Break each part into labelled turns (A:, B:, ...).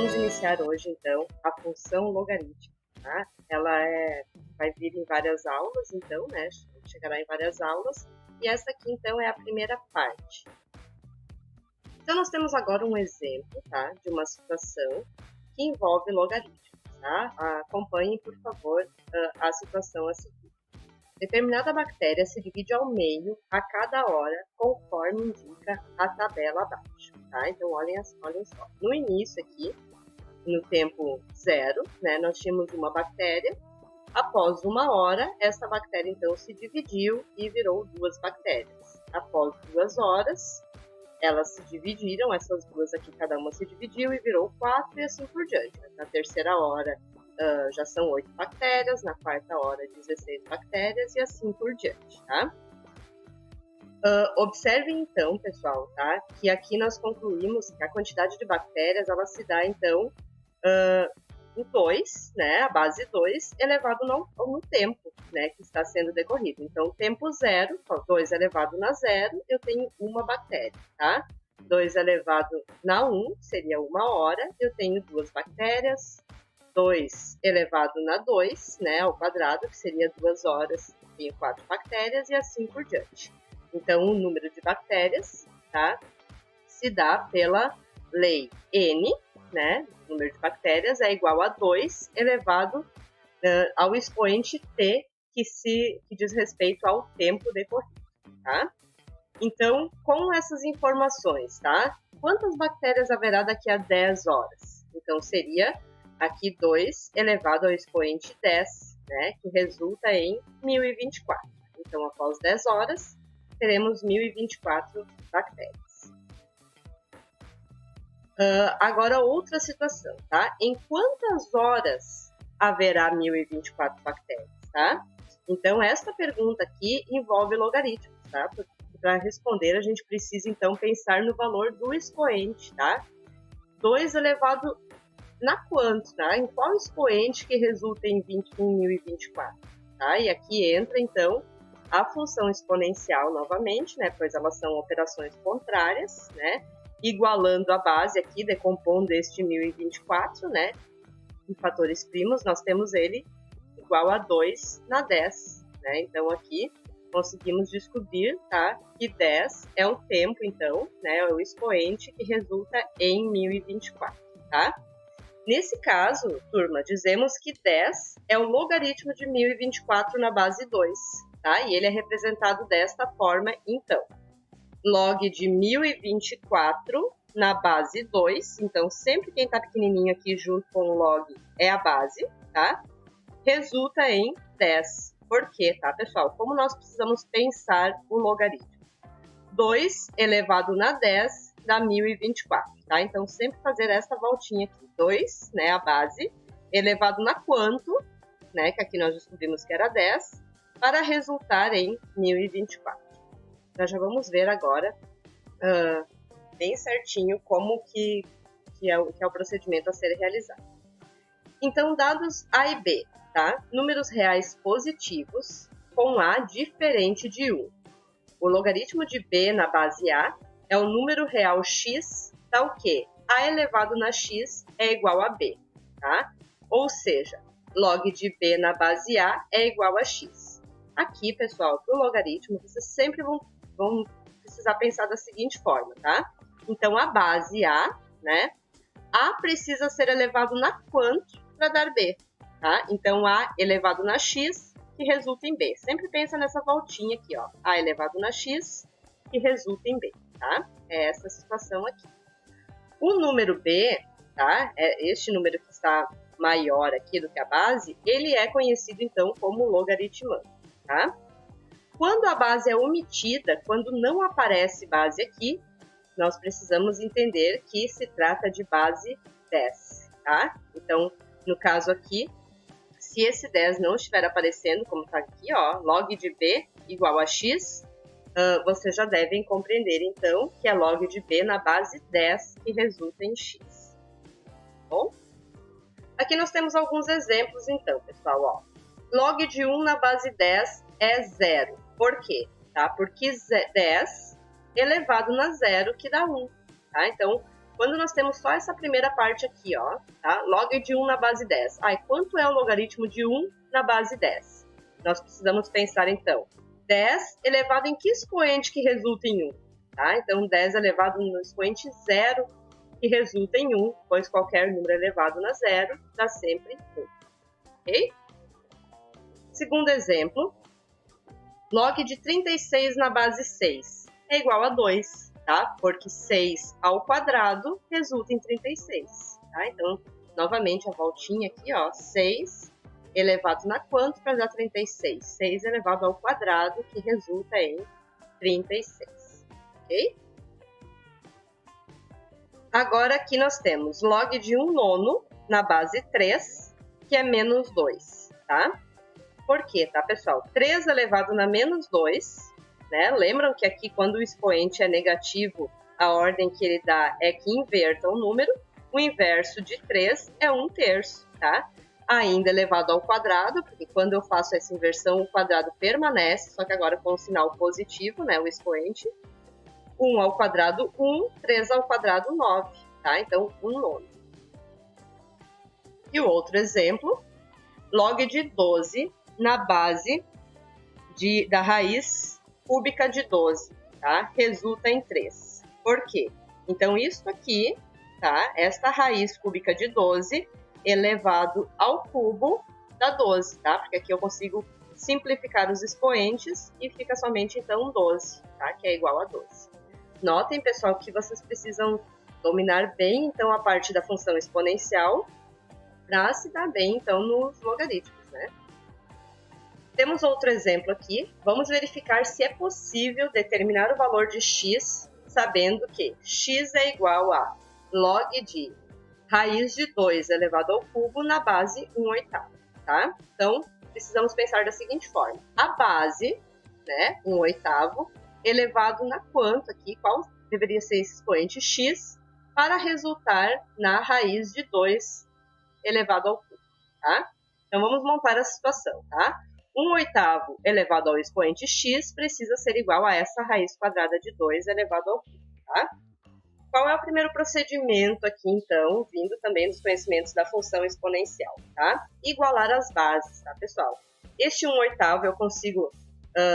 A: Vamos iniciar hoje, então, a função logarítmica. Tá? Ela vai vir em várias aulas, então, né? Chegará em várias aulas. E essa aqui, então, é a primeira parte. Então, nós temos agora um exemplo, tá? De uma situação que envolve logaritmos, tá? Acompanhem, por favor, a situação a seguir. Determinada bactéria se divide ao meio a cada hora, conforme indica a tabela abaixo, tá? Então, olhem só. No início aqui, no tempo zero, né, nós tínhamos uma bactéria. Após 1 hora, essa bactéria, então, se dividiu e virou 2 bactérias. Após 2 horas, elas se dividiram, essas duas aqui, cada uma se dividiu e virou 4 e assim por diante. Na terceira hora, já são 8 bactérias, na quarta hora 16 bactérias e assim por diante, tá? Observem então, pessoal, tá? Que aqui nós concluímos que a quantidade de bactérias, ela se dá então em 2, né? A base 2 elevado no tempo, né? Que está sendo decorrido. Então, tempo 0, 2 elevado na 0, eu tenho 1 bactéria, tá? 2 elevado na 1 seria 1 hora, eu tenho 2 bactérias. 2 elevado na 2, né, ao quadrado, que seria 2 horas, tenho 4 bactérias e assim por diante. Então, o número de bactérias, tá, se dá pela lei N, né, o número de bactérias é igual a 2 elevado ao expoente T, que diz respeito ao tempo decorrido, tá? Então, com essas informações, tá, quantas bactérias haverá daqui a 10 horas? Então, seria aqui 2 elevado ao expoente 10, né, que resulta em 1024. Então, após 10 horas, teremos 1024 bactérias. Agora, outra situação, tá? Em quantas horas haverá 1024 bactérias, tá? Então, esta pergunta aqui envolve logaritmos, tá? Para responder, a gente precisa, então, pensar no valor do expoente, tá? 2 elevado na quanto, tá? Em qual expoente que resulta em 21.024, tá? E aqui entra, então, a função exponencial novamente, né? Pois elas são operações contrárias, né? Igualando a base aqui, decompondo este 1024, né? Em fatores primos, nós temos ele igual a 2 na 10, né? Então, aqui conseguimos descobrir, tá? Que 10 é o tempo, então, né? É o expoente que resulta em 1024, tá? Nesse caso, turma, dizemos que 10 é o logaritmo de 1024 na base 2, tá? E ele é representado desta forma, então. Log de 1024 na base 2, então sempre quem está pequenininho aqui junto com o log é a base, tá? Resulta em 10. Por quê, tá, pessoal? Como nós precisamos pensar o logaritmo? 2 elevado na 10 dá 1024, tá? Então, sempre fazer essa voltinha aqui. 2, né, a base, elevado na quanto, né, que aqui nós descobrimos que era 10, para resultar em 1024. Nós já vamos ver agora, bem certinho, como que é o procedimento a ser realizado. Então, dados A e B, tá? Números reais positivos com A diferente de 1. O logaritmo de B na base A é o número real x, tal que A elevado na x é igual a B, tá? Ou seja, log de B na base A é igual a x. Aqui, pessoal, para o logaritmo, vocês sempre vão precisar pensar da seguinte forma, tá? Então, a base A, né? A precisa ser elevado na quanto para dar B, tá? Então, A elevado na x, que resulta em B. Sempre pensa nessa voltinha aqui, ó. A elevado na x, que resulta em B, tá? É essa situação aqui. O número B, tá? Este número que está maior aqui do que a base, ele é conhecido, então, como logaritmando, tá? Quando a base é omitida, quando não aparece base aqui, nós precisamos entender que se trata de base 10, tá? Então, no caso aqui, se esse 10 não estiver aparecendo, como está aqui, ó, log de B igual a x, vocês já devem compreender, então, que é log de B na base 10 que resulta em x. Bom? Aqui nós temos alguns exemplos, então, pessoal, ó. Log de 1 na base 10 é 0. Por quê? Tá? Porque 10 elevado na 0 que dá 1. Tá? Então, Quando nós temos só essa primeira parte aqui, ó, tá? Log de 1 na base 10. Quanto é o logaritmo de 1 na base 10? Nós precisamos pensar, então, 10 elevado em que expoente que resulta em 1? Tá? Então, 10 elevado no expoente 0, que resulta em 1, pois qualquer número elevado na 0 dá sempre 1. Ok? Segundo exemplo, log de 36 na base 6 é igual a 2, tá? Porque 6 ao quadrado resulta em 36, tá? Então, novamente, a voltinha aqui, ó, 6 elevado na quanto para dar 36? 6 elevado ao quadrado, que resulta em 36, ok? Agora, aqui nós temos log de 1 nono na base 3, que é menos 2, tá? Por quê, tá, pessoal? 3 elevado na menos 2, né? Lembram que aqui, quando o expoente é negativo, a ordem que ele dá é que inverta o número. O inverso de 3 é 1/3, tá? Ainda elevado ao quadrado, porque quando eu faço essa inversão, o quadrado permanece, só que agora com o sinal positivo, né, o expoente. 1 ao quadrado, 1, 3 ao quadrado, 9, tá? Então, 1 nono. E o outro exemplo, log de 12 na base da raiz cúbica de 12, tá? Resulta em 3. Por quê? Então, isso aqui, tá? Esta raiz cúbica de 12 elevado ao cubo dá 12, tá? Porque aqui eu consigo simplificar os expoentes e fica somente, então, 12, tá? Que é igual a 12. Notem, pessoal, que vocês precisam dominar bem, então, a parte da função exponencial para se dar bem, então, nos logaritmos, né? Temos outro exemplo aqui. Vamos verificar se é possível determinar o valor de x, sabendo que x é igual a log de raiz de 2 elevado ao cubo na base 1/8, tá? Então, precisamos pensar da seguinte forma. A base, né, 1/8, elevado na quanto aqui, qual deveria ser esse expoente x, para resultar na raiz de 2 elevado ao cubo, tá? Então, vamos montar a situação, tá? 1/8 elevado ao expoente x precisa ser igual a essa raiz quadrada de 2 elevado ao cubo, tá? Qual é o primeiro procedimento aqui, então, vindo também dos conhecimentos da função exponencial, tá? Igualar as bases, tá, pessoal? Este 1/8 eu consigo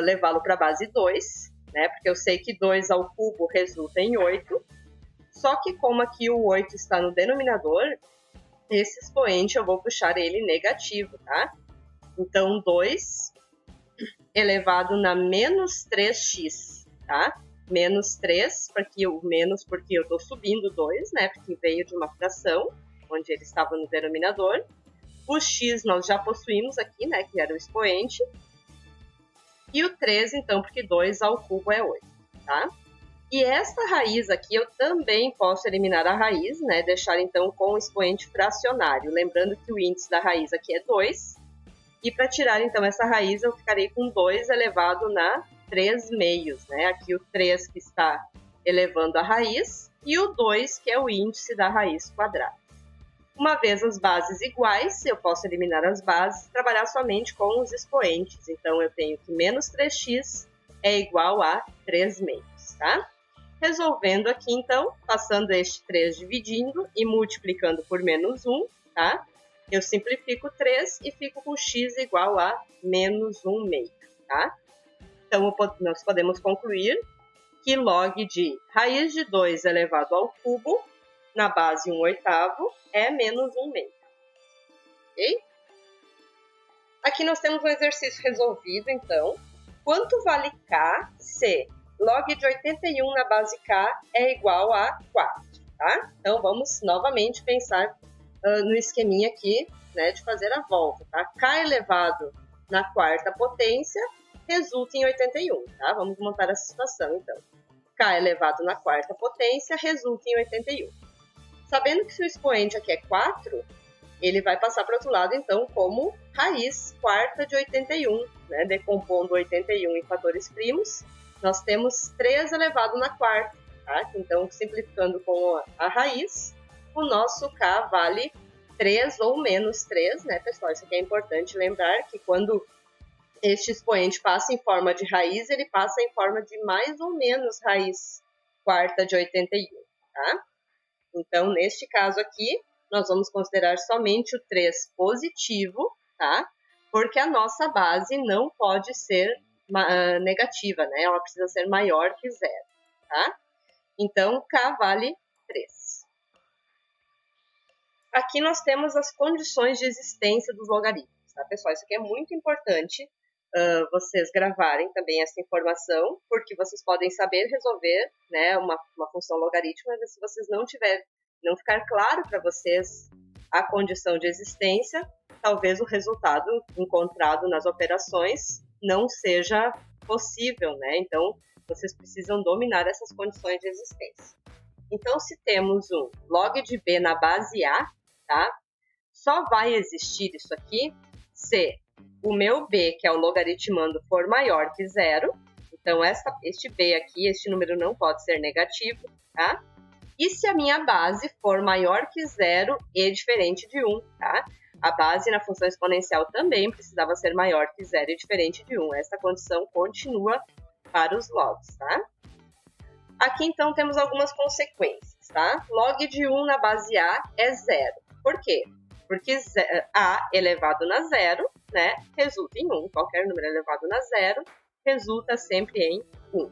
A: levá-lo para a base 2, né? Porque eu sei que 2 ao cubo resulta em 8. Só que como aqui o 8 está no denominador, esse expoente eu vou puxar ele negativo, tá? Então, 2 elevado na menos 3x, tá? Menos 3, porque eu estou subindo 2, né? Porque veio de uma fração, onde ele estava no denominador. O x nós já possuímos aqui, né? Que era o expoente. E o 3, então, porque 2 ao cubo é 8, tá? E esta raiz aqui, eu também posso eliminar a raiz, né? Deixar, então, com o expoente fracionário. Lembrando que o índice da raiz aqui é 2. E para tirar, então, essa raiz, eu ficarei com 2 elevado na 3 meios, né? Aqui o 3 que está elevando a raiz e o 2 que é o índice da raiz quadrada. Uma vez as bases iguais, eu posso eliminar as bases, trabalhar somente com os expoentes. Então, eu tenho que menos 3x é igual a 3 meios, tá? Resolvendo aqui, então, passando este 3 dividindo e multiplicando por menos 1, tá? Eu simplifico 3 e fico com x igual a menos 1 meio, tá? Então, nós podemos concluir que log de raiz de 2 elevado ao cubo na base 1/8 é menos 1 meio. Ok? Aqui nós temos um exercício resolvido, então. Quanto vale k se log de 81 na base k é igual a 4, tá? Então, vamos novamente pensar no esqueminha aqui, né, de fazer a volta, tá? K elevado na quarta potência resulta em 81, tá? Vamos montar essa situação, então. K elevado na quarta potência resulta em 81. Sabendo que se o expoente aqui é 4, ele vai passar para o outro lado, então, como raiz quarta de 81, né? Decompondo 81 em fatores primos, nós temos 3 elevado na quarta, tá? Então, simplificando com a raiz, o nosso K vale 3 ou menos 3, né, pessoal? Isso aqui é importante lembrar que quando este expoente passa em forma de raiz, ele passa em forma de mais ou menos raiz quarta de 81, tá? Então, neste caso aqui, nós vamos considerar somente o 3 positivo, tá? Porque a nossa base não pode ser negativa, né? Ela precisa ser maior que 0, tá? Então, K vale 3. Aqui nós temos as condições de existência dos logaritmos, tá, pessoal? Isso aqui é muito importante vocês gravarem também essa informação, porque vocês podem saber resolver, né, uma função logarítmica, mas se vocês não ficar claro para vocês a condição de existência, talvez o resultado encontrado nas operações não seja possível, né? Então, vocês precisam dominar essas condições de existência. Então, se temos um log de b na base A, tá? Só vai existir isso aqui se o meu b, que é o logaritmando, for maior que 0. Então, este b aqui, este número não pode ser negativo, tá? E se a minha base for maior que 0 e diferente de 1, tá? A base na função exponencial também precisava ser maior que 0 e diferente de 1. Essa condição continua para os logs, tá? Aqui, então, temos algumas consequências, tá? Log de 1 na base A é 0. Por quê? Porque A elevado na 0, né, resulta em 1. Qualquer número elevado na 0 resulta sempre em 1.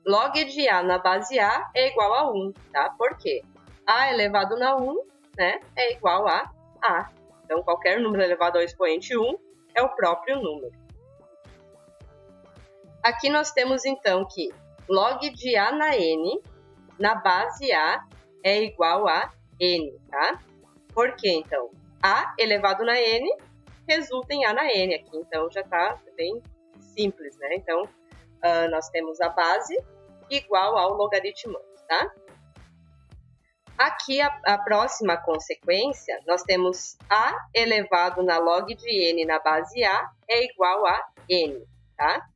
A: Log de A na base A é igual a 1, tá? Por quê? A elevado na 1, né, é igual a A. Então, qualquer número elevado ao expoente 1 é o próprio número. Aqui nós temos, então, que log de A na N, na base A, é igual a N, tá? Por quê, então? A elevado na N resulta em A na N aqui, então já está bem simples, né? Então, nós temos a base igual ao logaritmando, tá? Aqui, a próxima consequência, nós temos A elevado na log de N na base A é igual a N, tá?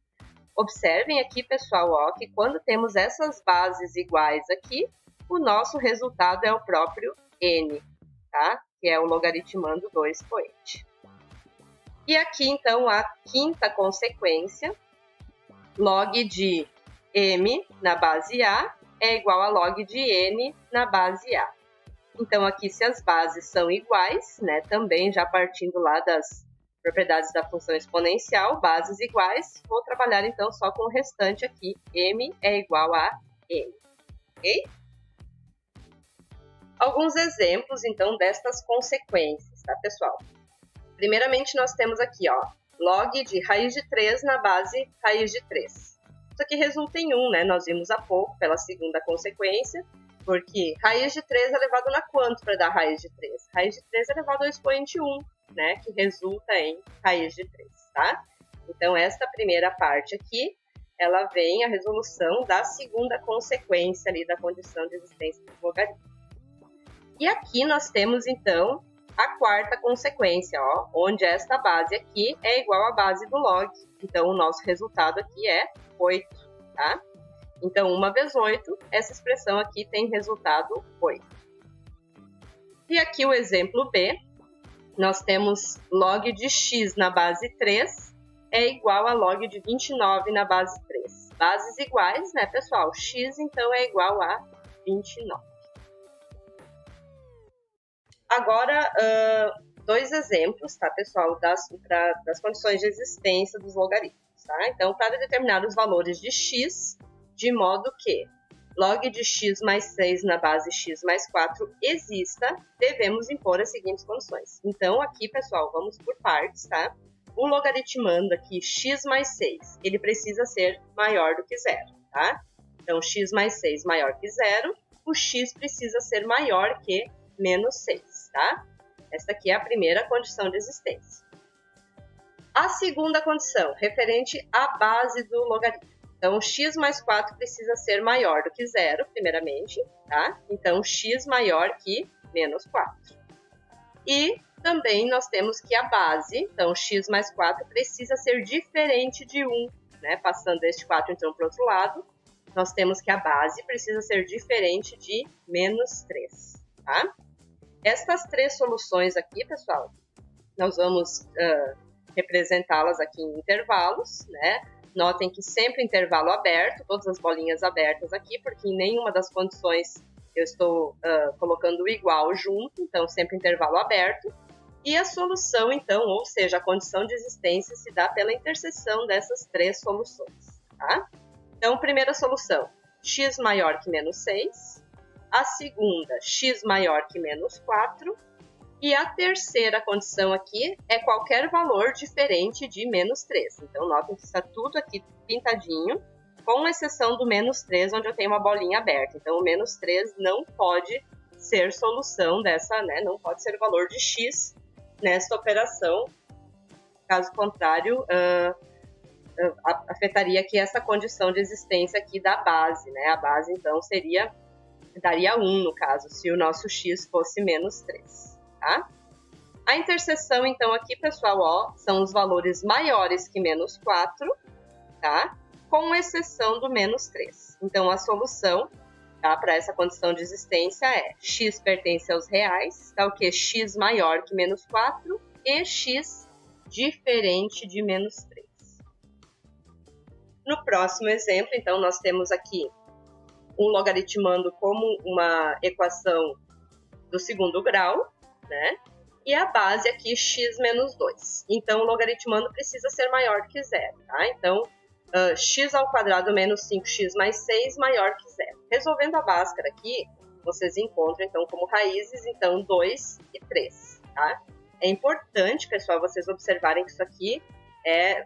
A: Observem aqui, pessoal, ó, que quando temos essas bases iguais aqui, o nosso resultado é o próprio N, tá? Que é o logaritmando do expoente. E aqui, então, a quinta consequência, log de M na base A é igual a log de N na base A. Então, aqui, se as bases são iguais, né, também já partindo lá das propriedades da função exponencial, bases iguais, vou trabalhar, então, só com o restante aqui, M é igual a N, ok? Alguns exemplos, então, destas consequências, tá, pessoal? Primeiramente, nós temos aqui, ó, log de raiz de 3 na base raiz de 3. Isso aqui resulta em 1, né? Nós vimos há pouco, pela segunda consequência, porque raiz de 3 é elevado na quanto para dar raiz de 3? Raiz de 3 é elevado ao expoente 1, né? Que resulta em raiz de 3, tá? Então, esta primeira parte aqui, ela vem a resolução da segunda consequência ali da condição de existência do logaritmo. E aqui nós temos, então, a quarta consequência, ó, onde esta base aqui é igual à base do log. Então, o nosso resultado aqui é 8, tá? Então, 1 vezes 8, essa expressão aqui tem resultado 8. E aqui o exemplo B, nós temos log de x na base 3 é igual a log de 29 na base 3. Bases iguais, né, pessoal? X, então, é igual a 29. Agora, dois exemplos, tá, pessoal, das condições de existência dos logaritmos, tá? Então, para determinar os valores de x, de modo que log de x mais 6 na base x mais 4 exista, devemos impor as seguintes condições. Então, aqui, pessoal, vamos por partes, tá? O logaritmando aqui, x mais 6, ele precisa ser maior do que 0, tá? Então, x mais 6 maior que 0, o x precisa ser maior que menos 6, tá? Esta aqui é a primeira condição de existência. A segunda condição, referente à base do logaritmo. Então, x mais 4 precisa ser maior do que 0, primeiramente, tá? Então, x maior que menos 4. E também nós temos que a base, então, x mais 4 precisa ser diferente de 1, né? Passando este 4, então, para o outro lado, nós temos que a base precisa ser diferente de menos 3, tá? Estas três soluções aqui, pessoal, nós vamos representá-las aqui em intervalos, né? Notem que sempre intervalo aberto, todas as bolinhas abertas aqui, porque em nenhuma das condições eu estou colocando o igual junto, então sempre intervalo aberto. E a solução, então, ou seja, a condição de existência se dá pela interseção dessas três soluções, tá? Então, primeira solução, x maior que menos 6. A segunda, x maior que menos 4. E a terceira condição aqui é qualquer valor diferente de menos 3. Então, notem que está tudo aqui pintadinho, com exceção do menos 3, onde eu tenho uma bolinha aberta. Então, o menos 3 não pode ser solução dessa, né? Não pode ser o valor de x nessa operação. Caso contrário, afetaria aqui essa condição de existência aqui da base, né? A base, então, daria 1, no caso, se o nosso x fosse menos 3. Tá? A interseção, então, aqui, pessoal, ó, são os valores maiores que menos 4, tá? Com exceção do menos 3. Então, a solução, tá, para essa condição de existência é x pertence aos reais, tá? O que? X maior que menos 4 e x diferente de menos 3. No próximo exemplo, então, nós temos aqui um logaritmando como uma equação do segundo grau, né? E a base aqui, x menos 2. Então, o logaritmando precisa ser maior que zero, tá? Então, x ao quadrado menos 5x mais 6 maior que zero. Resolvendo a Bhaskara aqui, vocês encontram, então, como raízes, então, 2 e 3, tá? É importante, pessoal, vocês observarem que isso aqui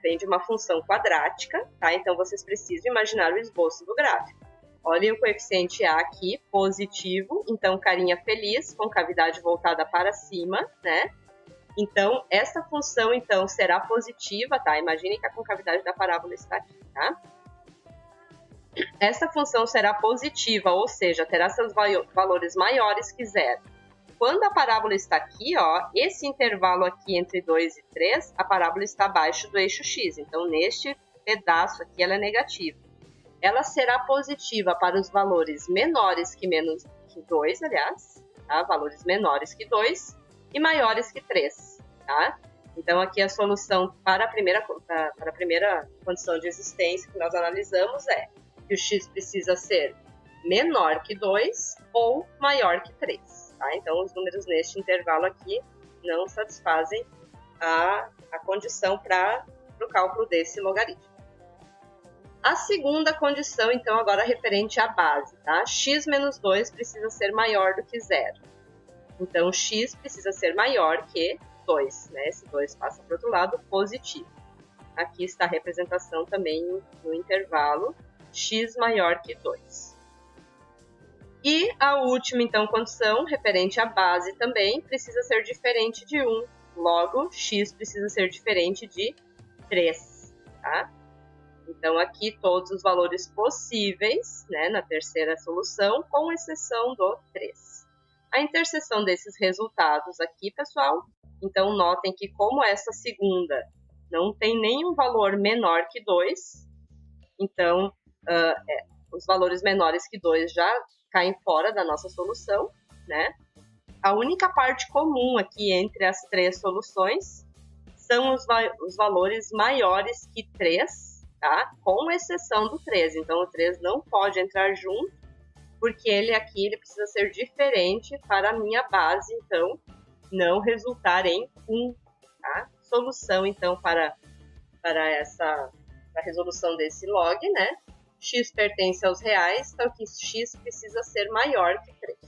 A: vem de uma função quadrática, tá? Então, vocês precisam imaginar o esboço do gráfico. Olhem o coeficiente A aqui, positivo, então carinha feliz, com cavidade voltada para cima, né? Então, essa função, então, será positiva, tá? Imaginem que a concavidade da parábola está aqui, tá? Essa função será positiva, ou seja, terá seus valores maiores que zero. Quando a parábola está aqui, ó, esse intervalo aqui entre 2 e 3, a parábola está abaixo do eixo x. Então, neste pedaço aqui, ela é negativa. Ela será positiva para os valores menores que 2, aliás, tá? Valores menores que 2 e maiores que 3, tá? Então, aqui a solução para a primeira condição de existência que nós analisamos é que o x precisa ser menor que 2 ou maior que 3, tá? Então, os números neste intervalo aqui não satisfazem a condição para o cálculo desse logaritmo. A segunda condição, então, agora referente à base, tá? X menos 2 precisa ser maior do que zero. Então, x precisa ser maior que 2, né? Esse 2 passa para o outro lado, positivo. Aqui está a representação também no intervalo, x maior que 2. E a última, então, condição, referente à base também, precisa ser diferente de 1. Logo, x precisa ser diferente de 3, tá? Então, aqui todos os valores possíveis, né, na terceira solução, com exceção do 3. A interseção desses resultados aqui, pessoal, então notem que como essa segunda não tem nenhum valor menor que 2, então os valores menores que 2 já caem fora da nossa solução, né? A única parte comum aqui entre as três soluções são os valores maiores que 3, tá? Com exceção do 3. Então, o 3 não pode entrar junto, porque ele precisa ser diferente para a minha base, então, não resultar em 1, tá? Solução, então, para a resolução desse log, né? X pertence aos reais, então que x precisa ser maior que 3,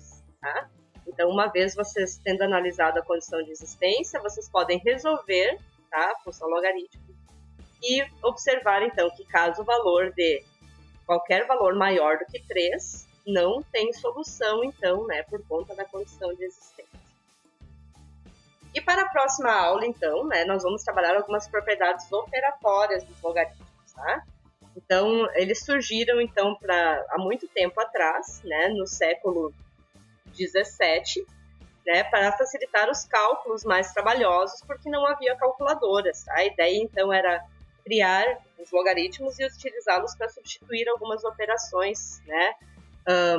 A: tá? Então, uma vez vocês tendo analisado a condição de existência, vocês podem resolver, tá? A função logarítmica e observar, então, que caso o valor de qualquer valor maior do que 3, não tem solução, então, né, por conta da condição de existência. E para a próxima aula, então, né, nós vamos trabalhar algumas propriedades operatórias dos logaritmos, tá? Então, eles surgiram, então, há muito tempo atrás, né, no século XVII, né, para facilitar os cálculos mais trabalhosos, porque não havia calculadoras, tá? A ideia, então, era criar os logaritmos e utilizá-los para substituir algumas operações, né,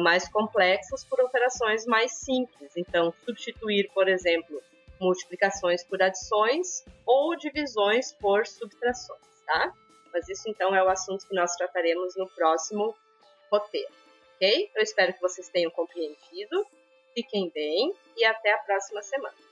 A: mais complexas por operações mais simples. Então, substituir, por exemplo, multiplicações por adições ou divisões por subtrações, tá? Mas isso, então, é o assunto que nós trataremos no próximo roteiro. ok? Eu espero que vocês tenham compreendido. Fiquem bem e até a próxima semana.